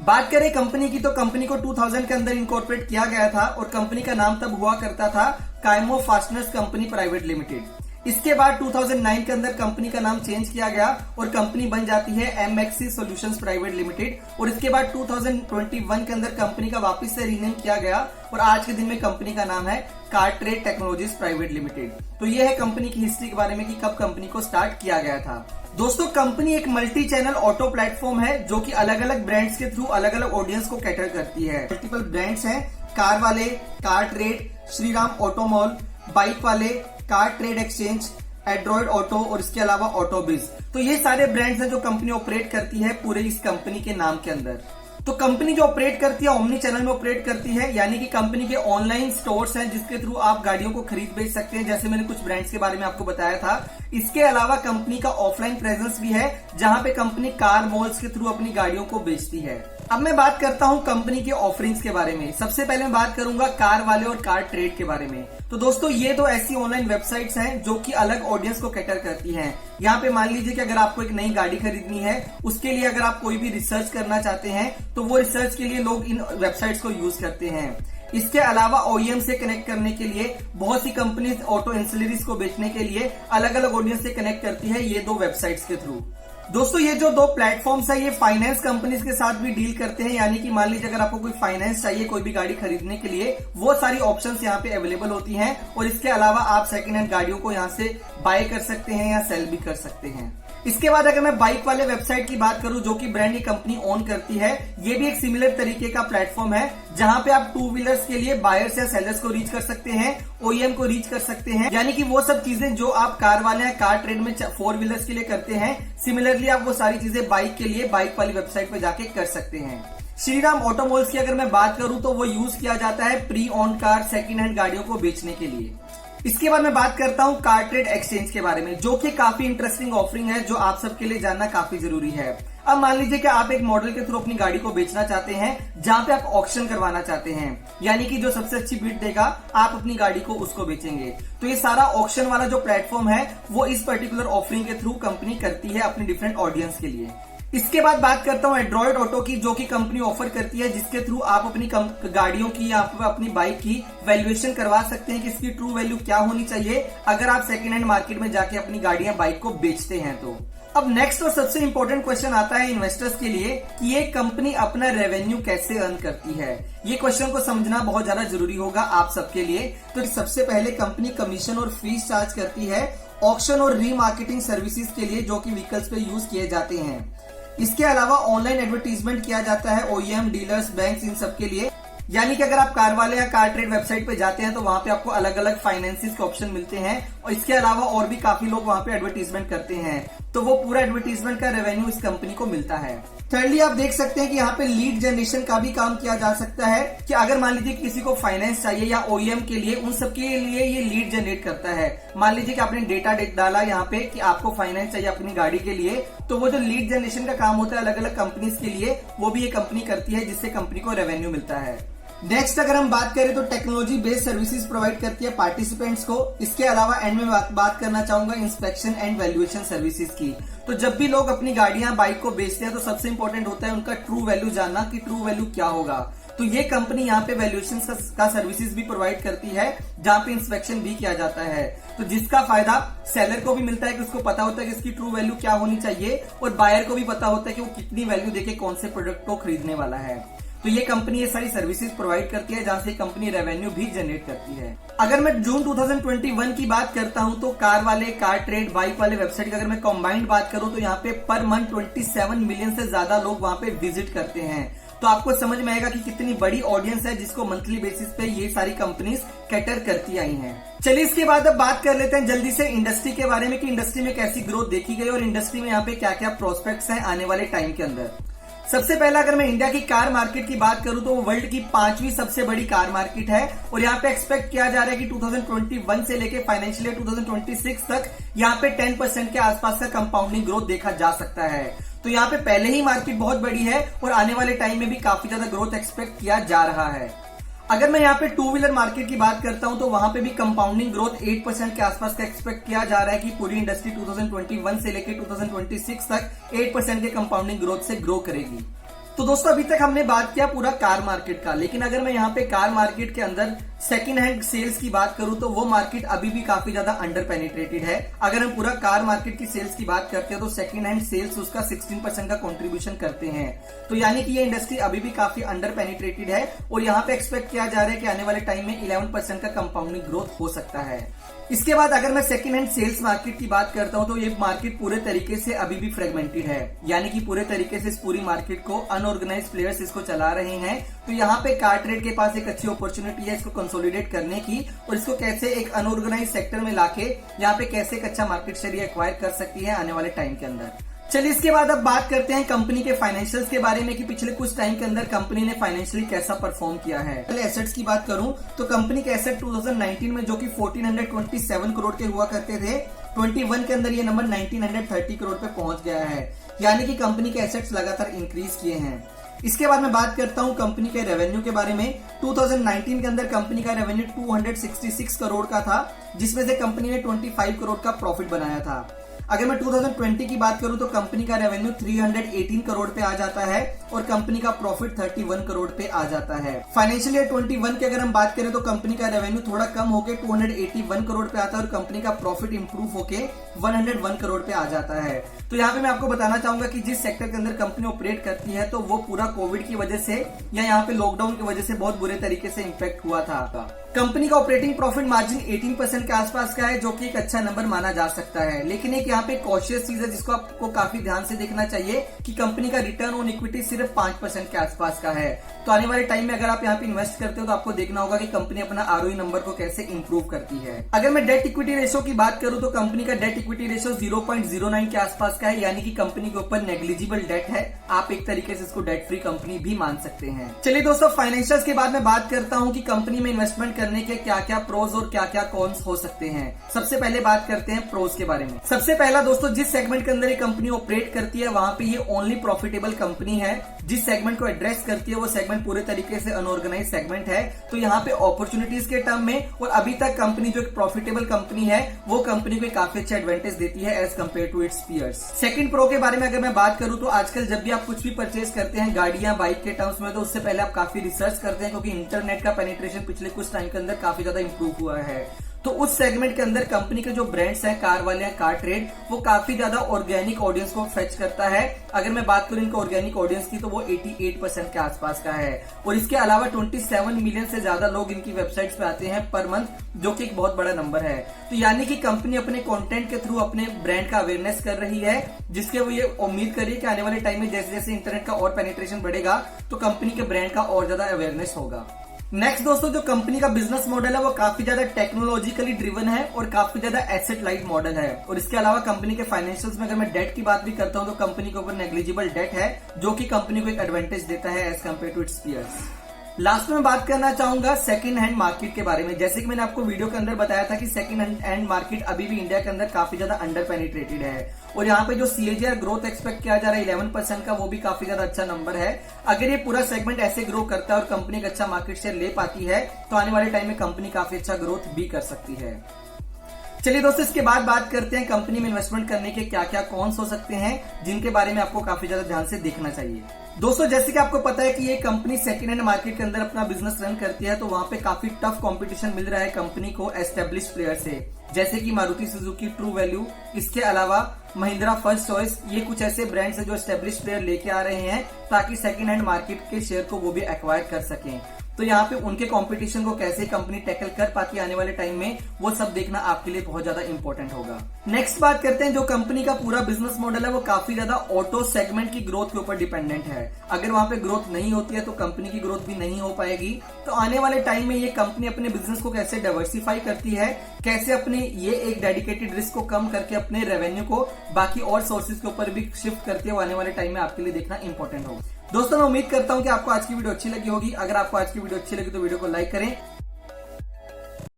बात करें कंपनी की, तो कंपनी को 2000 के अंदर इनकॉर्पोरेट किया गया था और कंपनी का नाम तब हुआ करता था कायमो फास्टनर्स कंपनी प्राइवेट लिमिटेड। इसके बाद 2009 के अंदर कंपनी का नाम चेंज किया गया और कंपनी बन जाती है एमएक्सी सॉल्यूशंस प्राइवेट लिमिटेड। और इसके बाद 2021 के अंदर कंपनी का वापस से रीनेम किया गया और आज के दिन में कंपनी का नाम है कार्ट्रेड टेक्नोलॉजीज प्राइवेट लिमिटेड। तो यह है कंपनी की हिस्ट्री के बारे में कि कब कंपनी को स्टार्ट किया गया था। दोस्तों, कंपनी एक मल्टी चैनल ऑटो प्लेटफॉर्म है जो कि अलग अलग ब्रांड्स के थ्रू अलग अलग ऑडियंस को कैटर करती है। मल्टीपल ब्रांड्स हैं, कार वाले Car Trade, Shriram Automall, bike वाले Car Trade Exchange, Android Auto और इसके अलावा ऑटोबिज। तो ये सारे ब्रांड्स हैं जो कंपनी ऑपरेट करती है पूरे इस कंपनी के नाम के अंदर। तो कंपनी जो ऑपरेट करती है ओमनी चैनल में ऑपरेट करती है, यानी कि कंपनी के ऑनलाइन स्टोर्स हैं जिसके थ्रू आप गाड़ियों को खरीद बेच सकते हैं, जैसे मैंने कुछ ब्रांड्स के बारे में आपको बताया था। इसके अलावा कंपनी का ऑफलाइन प्रेजेंस भी है जहां पे कंपनी कार मॉल्स के थ्रू अपनी गाड़ियों को बेचती है। अब मैं बात करता हूं कंपनी के ऑफरिंग्स के बारे में। सबसे पहले मैं बात करूंगा कार वाले और कार ट्रेड के बारे में। तो दोस्तों, ये दो ऐसी ऑनलाइन वेबसाइट्स हैं जो कि अलग ऑडियंस को कैटर करती हैं। यहाँ पे मान लीजिए कि अगर आपको एक नई गाड़ी खरीदनी है, उसके लिए अगर आप कोई भी रिसर्च करना चाहते हैं तो वो रिसर्च के लिए लोग इन वेबसाइट्स को यूज करते हैं। इसके अलावा ओईएम से कनेक्ट करने के लिए बहुत सी कंपनी ऑटो एंसिलरीज को बेचने के लिए अलग अलग ऑडियंस से कनेक्ट करती है ये दो वेबसाइट्स के थ्रू। दोस्तों, ये जो दो प्लेटफॉर्म्स है ये फाइनेंस कंपनीज के साथ भी डील करते हैं, यानी कि मान लीजिए अगर आपको कोई फाइनेंस चाहिए कोई भी गाड़ी खरीदने के लिए, वो सारी ऑप्शंस यहाँ पे अवेलेबल होती हैं। और इसके अलावा आप सेकंड हैंड गाड़ियों को यहाँ से बाय कर सकते हैं या सेल भी कर सकते हैं। इसके बाद अगर मैं बाइक वाले वेबसाइट की बात करूं जो कि ब्रांड की कंपनी ओन करती है, ये भी एक सिमिलर तरीके का प्लेटफॉर्म है जहां पे आप टू व्हीलर्स के लिए बायर्स या सेलर्स को रीच कर सकते हैं, ओईएम को रीच कर सकते हैं, यानी कि वो सब चीजें जो आप कार वाले या कार ट्रेड में फोर व्हीलर्स के लिए करते हैं, सिमिलरली आप वो सारी चीजें बाइक के लिए बाइक वाली वेबसाइट पे जाके कर सकते हैं। श्रीराम ऑटोमॉल्स की अगर मैं बात करूं तो वो यूज किया जाता है pre on car second hand गाड़ियों को बेचने के लिए। इसके बाद मैं बात करता हूं कार ट्रेड एक्सचेंज के बारे में, जो कि काफी इंटरेस्टिंग ऑफरिंग है जो आप सबके लिए जानना काफी जरूरी है। अब मान लीजिए कि आप एक मॉडल के थ्रू अपनी गाड़ी को बेचना चाहते हैं जहां पे आप ऑक्शन करवाना चाहते हैं, यानी कि जो सबसे अच्छी बिड देगा आप अपनी गाड़ी को उसको बेचेंगे। तो ये सारा ऑक्शन वाला जो प्लेटफॉर्म है वो इस पर्टिकुलर ऑफरिंग के थ्रू कंपनी करती है अपनी डिफरेंट ऑडियंस के लिए। इसके बाद बात करता हूं एंड्रॉइड ऑटो की, जो कि कंपनी ऑफर करती है जिसके थ्रू आप अपनी गाड़ियों की या अपनी बाइक की वैल्यूएशन करवा सकते हैं कि इसकी ट्रू वैल्यू क्या होनी चाहिए अगर आप सेकंड हैंड मार्केट में जाके अपनी गाड़ियां बाइक को बेचते हैं तो। अब नेक्स्ट और सबसे इंपॉर्टेंट क्वेश्चन आता है इन्वेस्टर्स के लिए कि ये कंपनी अपना रेवेन्यू कैसे अर्न करती है। ये क्वेश्चन को समझना बहुत ज्यादा जरूरी होगा आप सबके लिए। तो सबसे पहले कंपनी कमीशन और फीस चार्ज करती है ऑक्शन और रीमार्केटिंग सर्विसेज के लिए जो कि व्हीकल्स पे यूज किए जाते हैं। इसके अलावा ऑनलाइन एडवर्टीजमेंट किया जाता है ओईएम, डीलर्स, बैंक्स, इन सब के लिए, यानी कि अगर आप कार वाले या कार ट्रेड वेबसाइट पे जाते हैं तो वहां पे आपको अलग अलग फाइनेंसिस के ऑप्शन मिलते हैं और इसके अलावा और भी काफी लोग वहां पे एडवर्टीजमेंट करते हैं, तो वो पूरा एडवर्टीजमेंट का रेवेन्यू इस कंपनी को मिलता है। थर्डली आप देख सकते हैं कि यहाँ पे लीड जनरेशन का भी काम किया जा सकता है कि अगर मान लीजिए किसी को फाइनेंस चाहिए या ओईएम के लिए, उन सब के लिए ये लीड जनरेट करता है। मान लीजिए कि आपने डेटा डाला यहाँ पे कि आपको फाइनेंस चाहिए अपनी गाड़ी के लिए, तो वो जो लीड जनरेशन का काम होता है अलग अलग कंपनीज के लिए वो भी ये कंपनी करती है जिससे कंपनी को रेवेन्यू मिलता है। नेक्स्ट अगर हम बात करें तो टेक्नोलॉजी बेस्ड सर्विसेज प्रोवाइड करती है पार्टिसिपेंट्स को। इसके अलावा एंड में बात करना चाहूंगा इंस्पेक्शन एंड वैल्यूएशन सर्विसेज की। तो जब भी लोग अपनी गाड़ियां बाइक को बेचते हैं तो सबसे इंपॉर्टेंट होता है उनका ट्रू वैल्यू जानना कि ट्रू वैल्यू क्या होगा। तो ये कंपनी यहाँ पे वैल्यूएशन का सर्विसेज भी प्रोवाइड करती है जहाँ पे इंस्पेक्शन भी किया जाता है, तो जिसका फायदा सेलर को भी मिलता है कि उसको पता होता है कि इसकी ट्रू वैल्यू क्या होनी चाहिए और बायर को भी पता होता है कि वो कितनी वैल्यू देके कौन से प्रोडक्ट को खरीदने वाला है। तो ये कंपनी ये सारी सर्विसेज प्रोवाइड करती है जहां से कंपनी रेवेन्यू भी जनरेट करती है। अगर मैं जून 2021 की बात करता हूं तो कार वाले, कार ट्रेड, बाइक वाले वेबसाइट की अगर मैं कंबाइंड बात करूं तो यहाँ पे पर मंथ 27 मिलियन से ज्यादा लोग वहां पे विजिट करते हैं। तो आपको समझ में आएगा कि कितनी बड़ी ऑडियंस है जिसको मंथली बेसिस पे ये सारी कंपनीज कैटर करती आई हैं। चलिए इसके बाद अब बात कर लेते हैं जल्दी से इंडस्ट्री के बारे में कि इंडस्ट्री में कैसी ग्रोथ देखी गई और इंडस्ट्री में यहाँ पे क्या क्या प्रोस्पेक्ट्स हैं आने वाले टाइम के अंदर। सबसे पहला अगर मैं इंडिया की कार मार्केट की बात करूं तो वो वर्ल्ड की 5वीं सबसे बड़ी कार मार्केट है और यहाँ पे एक्सपेक्ट किया जा रहा है कि 2021 से लेके फाइनेंशियल ईयर 2026 तक यहाँ पे 10% के आसपास का कंपाउंडिंग ग्रोथ देखा जा सकता है। तो यहाँ पे पहले ही मार्केट बहुत बड़ी है और आने वाले टाइम में भी काफी ज्यादा ग्रोथ एक्सपेक्ट किया जा रहा है। अगर मैं यहाँ पे टू व्हीलर मार्केट की बात करता हूं तो वहां पे भी कंपाउंडिंग ग्रोथ 8% के आसपास का एक्सपेक्ट किया जा रहा है कि पूरी इंडस्ट्री 2021 से लेकर 2026 तक 8% के कंपाउंडिंग ग्रोथ से ग्रो करेगी। तो दोस्तों अभी तक हमने बात किया पूरा कार मार्केट का, लेकिन अगर मैं यहाँ पे कार मार्केट के अंदर सेकंड हैंड सेल्स की बात करूं तो वो मार्केट अभी भी काफी ज्यादा अंडर पेनिट्रेटेड है। अगर हम पूरा कार मार्केट की सेल्स की बात करते हैं तो सेकंड हैंड सेल्स उसका 16% का कंट्रीब्यूशन करते हैं। तो यानी कि ये इंडस्ट्री अभी भी काफी अंडर पेनिट्रेटेड है और यहाँ पे एक्सपेक्ट किया जा रहा है कि आने वाले टाइम में 11% का कंपाउंडिंग ग्रोथ हो सकता है। इसके बाद अगर मैं सेकंड हैंड सेल्स मार्केट की बात करता हूं तो ये मार्केट पूरे तरीके से अभी भी फ्रेगमेंटेड है, यानी कि पूरे तरीके से इस पूरी मार्केट को अनऑर्गेनाइज्ड प्लेयर्स इसको चला रहे हैं। तो यहाँ पे कार ट्रेड के पास एक अच्छी अपॉर्चुनिटी है इसको कंसोलिडेट करने की और इसको कैसे एक अनऑर्गेनाइज्ड सेक्टर में लाके यहाँ पे कैसे एक अच्छा मार्केट शेयर एक्वायर कर सकती है आने वाले टाइम के अंदर। चलिए इसके बाद अब बात करते हैं कंपनी के फाइनेंशियल्स के बारे में कि पिछले कुछ टाइम के अंदर कंपनी ने फाइनेंशियली कैसा परफॉर्म किया है। पहले एसेट्स की बात करूं तो कंपनी के एसेट 2019 में जो कि 1427 करोड़ के हुआ करते थे, 21 के अंदर ये नंबर 1930 करोड़ पे पहुंच गया है, यानी कि कंपनी के एसेट्स लगातार इंक्रीज किए हैं। इसके बाद मैं बात करता हूं कंपनी के रेवेन्यू के बारे में। 2019 के अंदर कंपनी का रेवेन्यू 266 करोड़ का था, जिसमें से कंपनी ने 25 करोड़ का प्रॉफिट बनाया था। अगर मैं 2020 की बात करूं तो कंपनी का रेवेन्यू 318 करोड़ पे आ जाता है और कंपनी का प्रॉफिट 31 करोड़ पे आ जाता है। फाइनेंशियल ईयर 21 की अगर हम बात करें तो कंपनी का रेवेन्यू थोड़ा कम होकर 281 करोड़ पे आता है और कंपनी का प्रॉफिट इंप्रूव होकर 101 करोड़ पे आ जाता है। तो यहाँ पे मैं आपको बताना चाहूंगा कि जिस सेक्टर के अंदर कंपनी ऑपरेट करती है तो वो पूरा कोविड की वजह से या यहाँ पे लॉकडाउन की वजह से बहुत बुरे तरीके से इम्पैक्ट हुआ था। कंपनी का ऑपरेटिंग प्रॉफिट मार्जिन 18% के आसपास का है, जो कि एक अच्छा नंबर माना जा सकता है। लेकिन एक यहाँ पे कॉशियस चीज है जिसको आपको काफी ध्यान से देखना चाहिए कि कंपनी का रिटर्न ऑन इक्विटी सिर्फ 5% के आसपास का है। तो आने वाले टाइम में अगर आप यहाँ पे इन्वेस्ट करते हो तो आपको देखना होगा कि कंपनी अपना आरओई नंबर को कैसे इंप्रूव करती है। अगर मैं डेट इक्विटी रेशो की बात करूं तो कंपनी का डेट इक्विटी रेशो 0.09 के आसपास का है, यानी कि कंपनी के ऊपर नेग्लिजिबल डेट है। आप एक तरीके से इसको डेट फ्री कंपनी भी मान सकते हैं। चलिए दोस्तों, फाइनेंशियल्स के बाद मैं बात करता हूं कि कंपनी में इन्वेस्टमेंट करने के क्या क्या प्रोज और क्या क्या कॉन्स हो सकते हैं। सबसे पहले बात करते हैं प्रोज के बारे में। सबसे पहला दोस्तों, जिस सेगमेंट के अंदर ये कंपनी ऑपरेट करती है वहां पे ये ओनली प्रॉफिटेबल कंपनी है। जिस सेगमेंट को एड्रेस करती है वो सेगमेंट पूरे तरीके से अनऑर्गेनाइज सेगमेंट है। तो यहाँ पे अपॉर्चुनिटीज के टर्म में और अभी तक कंपनी जो एक प्रॉफिटेबल कंपनी है वो कंपनी को काफी अच्छा एडवांटेज देती है as compare to its peers. Second pro के बारे में अगर मैं बात करूं तो आजकल जब भी आप कुछ भी परचेज करते हैं गाड़ियां बाइक के टर्म्स में, तो उससे पहले आप काफी रिसर्च करते हैं, क्योंकि इंटरनेट का पेनिट्रेशन पिछले कुछ टाइम के अंदर काफी ज्यादा इंप्रूव हुआ है। तो उस सेगमेंट के अंदर कंपनी के जो ब्रांड्स हैं कार वाले हैं, कार ट्रेड, वो काफी ज्यादा ऑर्गेनिक ऑडियंस को फेच करता है। अगर मैं बात करूं इनका ऑर्गेनिक ऑडियंस की तो वो 88% के आसपास का है। और इसके अलावा 27 मिलियन से ज्यादा लोग इनकी वेबसाइट्स पे आते हैं पर मंथ, जो कि एक बहुत बड़ा नंबर है। तो यानी कि कंपनी अपने कंटेंट के थ्रू अपने ब्रांड का अवेयरनेस कर रही है, जिसके वो ये उम्मीद कर रही है कि आने वाले टाइम में जैसे जैसे इंटरनेट का और पेनिट्रेशन बढ़ेगा तो कंपनी के ब्रांड का और ज्यादा अवेयरनेस होगा। नेक्स्ट दोस्तों, जो कंपनी का बिजनेस मॉडल है वो काफी ज्यादा टेक्नोलॉजिकली ड्रिवन है और काफी ज्यादा एसेट लाइट मॉडल है। और इसके अलावा कंपनी के फाइनेंशियल्स में अगर मैं डेट की बात भी करता हूं तो कंपनी के ऊपर नेग्लिजिबल डेट है, जो कि कंपनी को एक एडवांटेज देता है as compare to its peers. Last में बात करना चाहूंगा सेकंड हैंड मार्केट के बारे में। जैसे कि मैंने आपको वीडियो के अंदर बताया था कि सेकंड हैंड मार्केट अभी भी इंडिया के अंदर काफी ज्यादा अंडर पेनिट्रेटेड है और यहाँ पे जो CAGR ग्रोथ एक्सपेक्ट किया जा रहा है 11% का, वो भी काफी ज्यादा अच्छा नंबर है। अगर ये पूरा सेगमेंट ऐसे ग्रो करता है और कंपनी एक अच्छा मार्केट शेयर ले पाती है तो आने वाले टाइम में कंपनी काफी अच्छा ग्रोथ भी कर सकती है। चलिए दोस्तों, इसके बाद बात करते हैं कंपनी में इन्वेस्टमेंट करने के क्या क्या कॉन्स हो सकते हैं, जिनके बारे में आपको काफी ज्यादा ध्यान से देखना चाहिए। दोस्तों, जैसे कि आपको पता है कि ये कंपनी सेकंड हैंड मार्केट के अंदर अपना बिजनेस रन करती है, तो वहां पे काफी टफ कंपटीशन मिल रहा है कंपनी को एस्टेब्लिश प्लेयर से, जैसे कि मारुति सुजुकी, ट्रू वैल्यू, इसके अलावा महिंद्रा, फर्स्ट चॉइस। ये कुछ ऐसे ब्रांड्स है जो एस्टेब्लिश प्लेयर लेके आ रहे हैं ताकि सेकंड हैंड मार्केट के शेयर को वो भी एक्वायर कर सकें। तो यहाँ पे उनके कंपटीशन को कैसे कंपनी टैकल कर पाती है आने वाले टाइम में, वो सब देखना आपके लिए बहुत ज्यादा इंपॉर्टेंट होगा। नेक्स्ट बात करते हैं, जो कंपनी का पूरा बिजनेस मॉडल है वो काफी ज्यादा ऑटो सेगमेंट की ग्रोथ के ऊपर डिपेंडेंट है। अगर वहां पे ग्रोथ नहीं होती है तो कंपनी की ग्रोथ भी नहीं हो पाएगी। तो आने वाले टाइम में ये कंपनी अपने बिजनेस को कैसे डाइवर्सिफाई करती है, कैसे अपने ये एक डेडिकेटेड रिस्क को कम करके अपने रेवेन्यू को बाकी और सोर्सेज के ऊपर भी शिफ्ट करती है, वो आने वाले टाइम में आपके लिए देखना इंपॉर्टेंट होगा। दोस्तों, मैं उम्मीद करता हूं कि आपको आज की वीडियो अच्छी लगी होगी। अगर आपको आज की वीडियो अच्छी लगी तो वीडियो को लाइक करें,